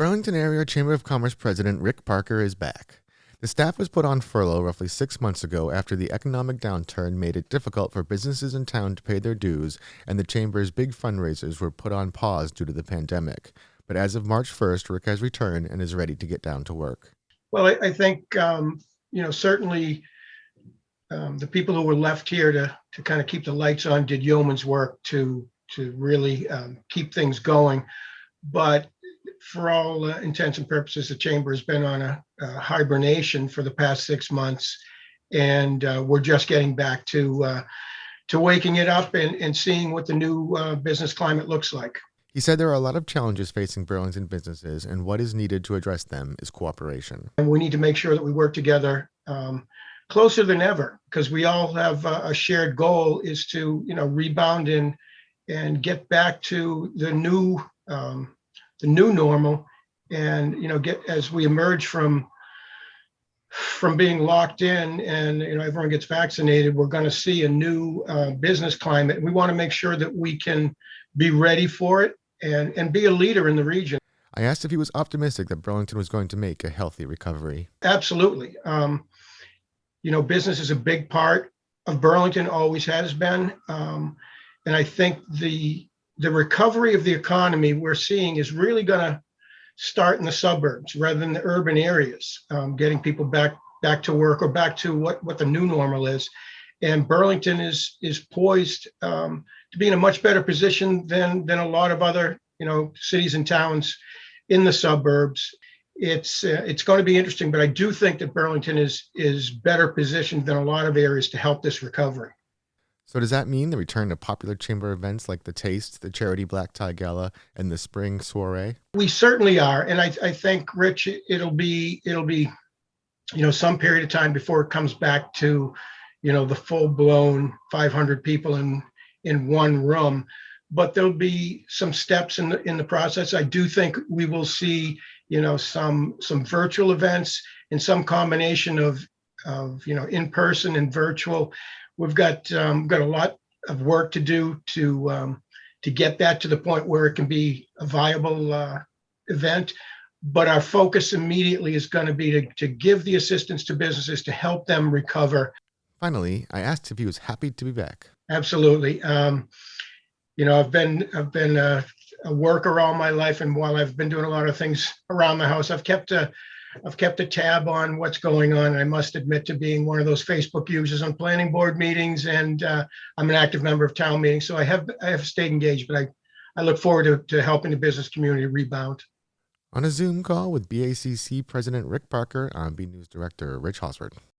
Burlington Area Chamber of Commerce President Rick Parker is back. The staff was put on furlough roughly 6 months ago after the economic downturn made it difficult for businesses in town to pay their dues, and the Chamber's big fundraisers were put on pause due to the pandemic. But as of March 1st, Rick has returned and is ready to get down to work. Well, I think, certainly the people who were left here to kind of keep the lights on did yeoman's work to really keep things going. But for all intents and purposes, the chamber has been on a hibernation for the past 6 months, and we're just getting back to waking it up and seeing what the new business climate looks like. He said there are a lot of challenges facing Burlington businesses, and what is needed to address them is cooperation. And we need to make sure that we work together closer than ever, because we all have a shared goal is to rebound and get back to the new normal, and get as we emerge from being locked in and everyone gets vaccinated, we're going to see a new business climate. We want to make sure that we can be ready for it and be a leader in the region. I asked if he was optimistic that Burlington was going to make a healthy recovery. Absolutely. Business is a big part of Burlington, always has been. And I think the recovery of the economy we're seeing is really going to start in the suburbs rather than the urban areas, getting people back to work or back to what the new normal is. And Burlington is poised to be in a much better position than a lot of other cities and towns in the suburbs. It's going to be interesting, but I do think that Burlington is better positioned than a lot of areas to help this recovery. So does that mean the return to popular chamber events like the Taste, the Charity Black Tie Gala, and the Spring Soiree? We certainly are, and I think, Rich, it'll be some period of time before it comes back to the full-blown 500 people in one room. But there'll be some steps in the process. I do think we will see some virtual events and some combination of in person and virtual. We've got a lot of work to do to get that to the point where it can be a viable event. But our focus immediately is going to be to give the assistance to businesses to help them recover. Finally, I asked if he was happy to be back. Absolutely. I've been a worker all my life, and while I've been doing a lot of things around the house, I've kept a tab on what's going on. And I must admit to being one of those Facebook users on planning board meetings, and I'm an active member of town meetings. So I have stayed engaged, but I look forward to helping the business community rebound. On a Zoom call with BACC President Rick Parker, I'm B News Director Rich Hosford.